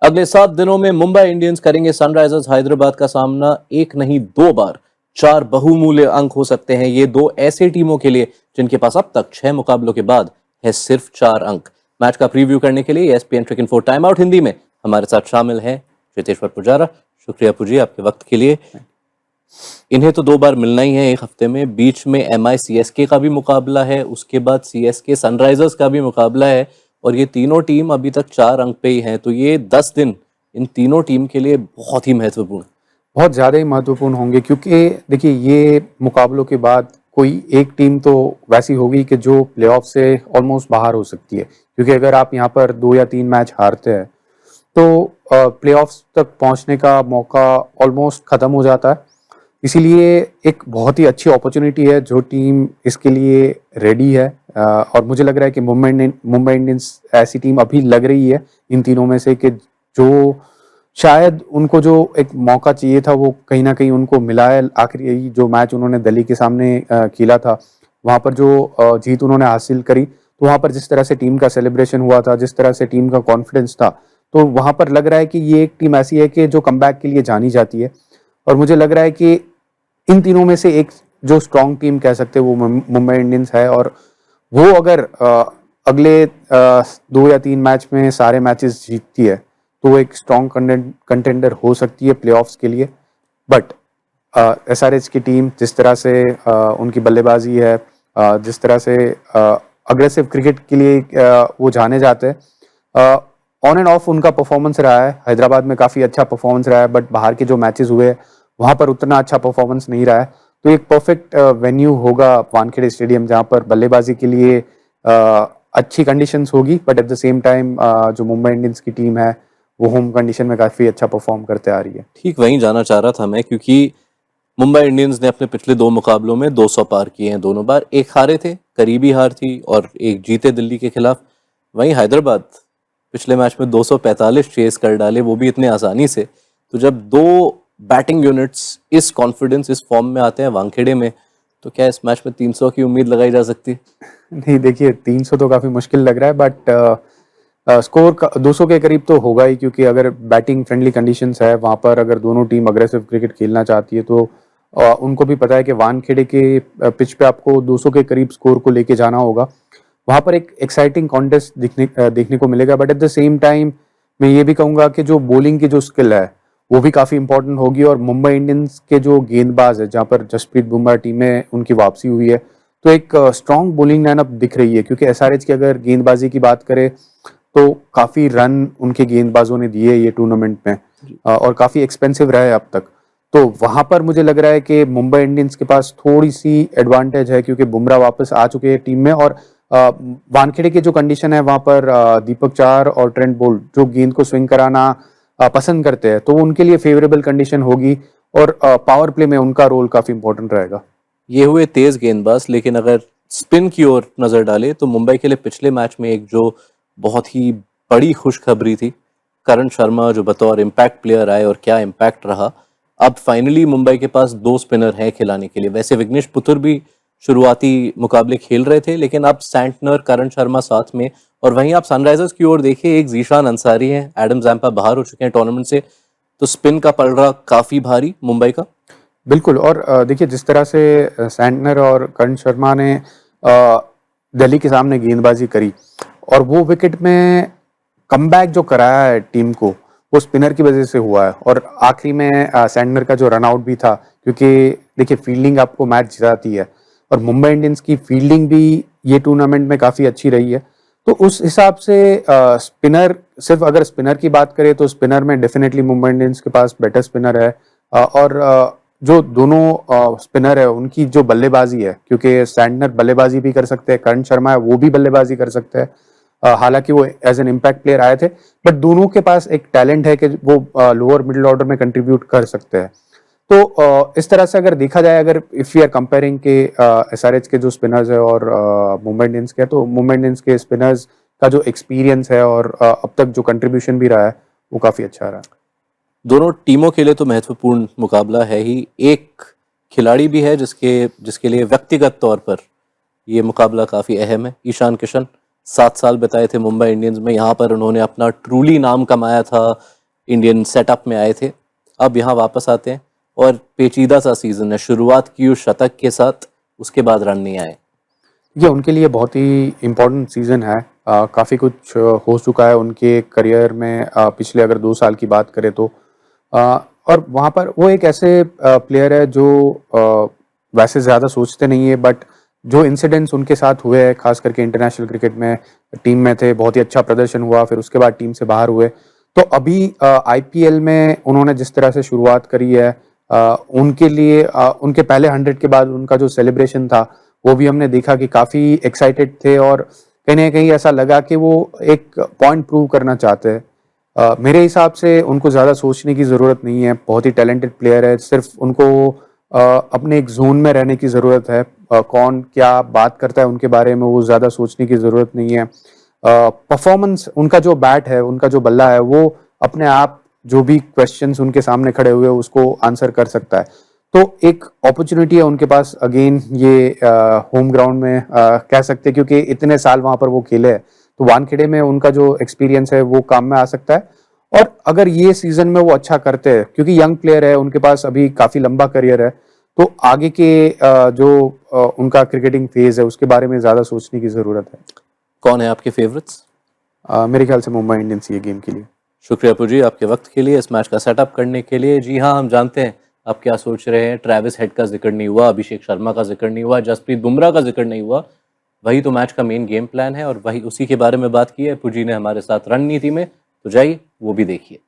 अगले 7 दिनों में मुंबई इंडियंस करेंगे सनराइजर्स हैदराबाद का सामना। एक नहीं 2 बार 4 बहुमूल्य अंक हो सकते हैं ये दो ऐसे टीमों के लिए जिनके पास अब तक 6 मुकाबलों के बाद है सिर्फ 4 अंक। मैच का प्रीव्यू करने के लिए ESPN क्रिक इन्फो टाइम आउट हिंदी में हमारे साथ शामिल हैं चेतेश्वर पुजारा। शुक्रिया पुजी आपके वक्त के लिए। इन्हें तो 2 बार मिलना ही है एक हफ्ते में। बीच में MI CSK का भी मुकाबला है, उसके बाद CSK सनराइजर्स का भी मुकाबला है और ये तीनों टीम अभी तक 4 अंक पे ही हैं। तो ये 10 दिन इन तीनों टीम के लिए बहुत ही महत्वपूर्ण, बहुत ज़्यादा ही महत्वपूर्ण होंगे, क्योंकि देखिए ये मुकाबलों के बाद कोई एक टीम तो वैसी होगी कि जो प्लेऑफ से ऑलमोस्ट बाहर हो सकती है, क्योंकि अगर आप यहाँ पर 2 या 3 मैच हारते हैं तो प्लेऑफ्स तक पहुँचने का मौका ऑलमोस्ट ख़त्म हो जाता है। इसीलिए एक बहुत ही अच्छी अपॉर्चुनिटी है जो टीम इसके लिए रेडी है। और मुझे लग रहा है कि मुंबई इंडियंस ऐसी टीम अभी लग रही है इन तीनों में से कि जो शायद उनको जो एक मौका चाहिए था वो कहीं ना कहीं उनको मिला है। आखिरी जो मैच उन्होंने दिल्ली के सामने खेला था, वहाँ पर जो जीत उन्होंने हासिल करी, तो वहाँ पर जिस तरह से टीम का सेलिब्रेशन हुआ था, जिस तरह से टीम का कॉन्फिडेंस था, तो वहाँ पर लग रहा है कि ये एक टीम ऐसी है कि जो कमबैक के लिए जानी जाती है। और मुझे लग रहा है कि इन तीनों में से एक जो स्ट्रॉन्ग टीम कह सकते हैं वो मुंबई इंडियंस है। और वो अगर अगले 2 या 3 मैच में सारे मैचेस जीतती है तो वो एक स्ट्रॉन्ग कंटेंडर हो सकती है प्लेऑफ्स के लिए। बट SRH की टीम जिस तरह से उनकी बल्लेबाजी है, जिस तरह से अग्रेसिव क्रिकेट के लिए वो जाने जाते हैं, ऑन एंड ऑफ उनका परफॉर्मेंस रहा है। हैदराबाद में काफ़ी अच्छा परफॉर्मेंस रहा है, बट बाहर के जो मैचेस हुए वहाँ पर उतना अच्छा परफॉर्मेंस नहीं रहा है। तो एक परफेक्ट वेन्यू होगा वानखेड़े स्टेडियम, जहाँ पर बल्लेबाजी के लिए अच्छी कंडीशंस होगी, but at the same time जो मुंबई इंडियंस की टीम है वो होम कंडीशन में काफ़ी अच्छा परफॉर्म करते आ रही है। ठीक वहीं जाना चाह रहा था मैं, क्योंकि मुंबई इंडियंस ने अपने पिछले 2 मुकाबलों में 200 पार किए हैं। दोनों बार एक हारे थे, करीबी हार थी, और एक जीते दिल्ली के खिलाफ। वहीं हैदराबाद पिछले मैच में 245 चेस कर डाले, वो भी इतने आसानी से। तो जब 2 बैटिंग यूनिट्स इस कॉन्फिडेंस, इस फॉर्म में आते हैं वानखेड़े में, तो क्या इस मैच में 300 की उम्मीद लगाई जा सकती है? नहीं, देखिए 300 तो काफ़ी मुश्किल लग रहा है, बट स्कोर 200 के करीब तो होगा ही, क्योंकि अगर बैटिंग फ्रेंडली कंडीशंस है वहाँ पर, अगर दोनों टीम अग्रेसिव क्रिकेट खेलना चाहती है तो उनको भी पता है कि वानखेड़े के पिच पे आपको 200 के करीब स्कोर को लेके जाना होगा। वहाँ पर एक एक्साइटिंग कॉन्टेस्ट देखने को मिलेगा। But at the same time मैं ये भी कहूँगा कि जो बॉलिंग की जो स्किल है वो भी काफ़ी इंपॉर्टेंट होगी। और मुंबई इंडियंस के जो गेंदबाज है, जहाँ पर जसप्रीत बुमराह टीम में उनकी वापसी हुई है, तो एक स्ट्रॉन्ग बॉलिंग लाइनअप दिख रही है। क्योंकि SRH की अगर गेंदबाजी की बात करें तो काफ़ी रन उनके गेंदबाजों ने दिए ये टूर्नामेंट में, और काफ़ी एक्सपेंसिव रहा है अब तक। तो वहाँ पर मुझे लग रहा है कि मुंबई इंडियंस के पास थोड़ी सी एडवांटेज है, क्योंकि बुमराह वापस आ चुके हैं टीम में। और वानखेड़े की जो कंडीशन है वहाँ पर दीपक चाहर और ट्रेंट बोल्ट जो गेंद को स्विंग कराना पसंद करते हैं, तो उनके लिए फेवरेबल कंडीशन होगी। और पावर प्ले में उनका रोल काफ़ी इंपॉर्टेंट रहेगा। ये हुए तेज गेंदबाज, लेकिन अगर स्पिन की ओर नजर डाले तो मुंबई के लिए पिछले मैच में एक जो बहुत ही बड़ी खुशखबरी थी, करण शर्मा जो बतौर इम्पैक्ट प्लेयर आए, और क्या इम्पैक्ट रहा। अब फाइनली मुंबई के पास 2 स्पिनर हैं खिलाने के लिए। वैसे विघ्नेश पुथुर भी शुरुआती मुकाबले खेल रहे थे, लेकिन अब सैंटनर, करण शर्मा साथ में। और वहीं आप सनराइजर्स की ओर देखिए, एक जीशान अंसारी हैं, एडम जैम्पा बाहर हो चुके हैं टूर्नामेंट से। तो स्पिन का पलड़ा काफी भारी मुंबई का। बिल्कुल। और देखिए जिस तरह से सैंटनर और करण शर्मा ने दिल्ली के सामने गेंदबाजी करी, और वो विकेट में कमबैक जो कराया है टीम को, वो स्पिनर की वजह से हुआ है। और आखिरी में सैंटनर का जो रन आउट भी था, क्योंकि देखिए फील्डिंग आपको मैच जिताती है, और मुंबई इंडियंस की फील्डिंग भी ये टूर्नामेंट में काफ़ी अच्छी रही है। तो उस हिसाब से स्पिनर, सिर्फ अगर स्पिनर की बात करें तो स्पिनर में डेफिनेटली मुंबई इंडियंस के पास बेटर स्पिनर है। और जो दोनों स्पिनर है उनकी जो बल्लेबाजी है, क्योंकि सैंटनर बल्लेबाजी भी कर सकते हैं, करण शर्मा है वो भी बल्लेबाजी कर सकते हैं। हालांकि वो एज एन इम्पैक्ट प्लेयर आए थे, बट दोनों के पास एक टैलेंट है कि वो लोअर मिडिल ऑर्डर में कंट्रीब्यूट कर सकते हैं। तो इस तरह से अगर देखा जाए, अगर इफ यू आर कंपेयरिंग के SRH के जो स्पिनर्स है और मुंबई इंडियंस के, तो मुंबई इंडियंस के स्पिनर्स का जो एक्सपीरियंस है और अब तक जो कंट्रीब्यूशन भी रहा है वो काफ़ी अच्छा रहा। दोनों टीमों के लिए तो महत्वपूर्ण मुकाबला है ही। एक खिलाड़ी भी है जिसके लिए व्यक्तिगत तौर पर ये मुकाबला काफ़ी अहम है। ईशान किशन 7 साल बिताए थे मुंबई इंडियंस में। यहाँ पर उन्होंने अपना ट्रूली नाम कमाया था। इंडियन सेटअप में आए थे, अब यहाँ वापस आते हैं और पेचीदा सा सीजन है। शुरुआत की उस शतक के साथ, उसके बाद रन नहीं आए। ये उनके लिए बहुत ही इम्पोर्टेंट सीज़न है। काफ़ी कुछ हो चुका है उनके करियर में, पिछले अगर 2 साल की बात करें तो। और वहाँ पर वो एक ऐसे प्लेयर है जो वैसे ज़्यादा सोचते नहीं है, बट जो इंसिडेंट्स उनके साथ हुए हैं, खास करके इंटरनेशनल क्रिकेट में टीम में थे, बहुत ही अच्छा प्रदर्शन हुआ, फिर उसके बाद टीम से बाहर हुए। तो अभी आईपीएल में उन्होंने जिस तरह से शुरुआत करी है, उनके लिए उनके पहले 100 के बाद उनका जो सेलिब्रेशन था, वो भी हमने देखा कि काफ़ी एक्साइटेड थे और कहीं ना कहीं ऐसा लगा कि वो एक पॉइंट प्रूव करना चाहते हैं। मेरे हिसाब से उनको ज़्यादा सोचने की ज़रूरत नहीं है, बहुत ही टैलेंटेड प्लेयर है, सिर्फ उनको अपने एक जोन में रहने की ज़रूरत है। कौन क्या बात करता है उनके बारे में वो ज़्यादा सोचने की ज़रूरत नहीं है। परफॉर्मेंस, उनका जो बैट है, उनका जो बल्ला है, वो अपने आप जो भी क्वेश्चंस उनके सामने खड़े हुए उसको आंसर कर सकता है। तो एक अपॉर्चुनिटी है उनके पास अगेन, ये होम ग्राउंड में कह सकते हैं, क्योंकि इतने साल वहां पर वो खेले हैं, तो वानखेड़े में उनका जो एक्सपीरियंस है वो काम में आ सकता है। और अगर ये सीजन में वो अच्छा करते हैं, क्योंकि यंग प्लेयर है, उनके पास अभी काफी लंबा करियर है, तो आगे के जो उनका क्रिकेटिंग फेज है उसके बारे में ज्यादा सोचने की जरूरत है। कौन है आपके फेवरेट्स? मेरे ख्याल से मुंबई इंडियंस ये गेम के लिए। शुक्रिया अप्पू जी आपके वक्त के लिए, इस मैच का सेटअप करने के लिए। जी हाँ, हम जानते हैं आप क्या सोच रहे हैं। ट्रेविस हेड का जिक्र नहीं हुआ, अभिषेक शर्मा का जिक्र नहीं हुआ, जसप्रीत बुमराह का जिक्र नहीं हुआ। वही तो मैच का मेन गेम प्लान है और वही उसी के बारे में बात की है अप्पू जी ने हमारे साथ रणनीति में। तो जाइए वो भी देखिए।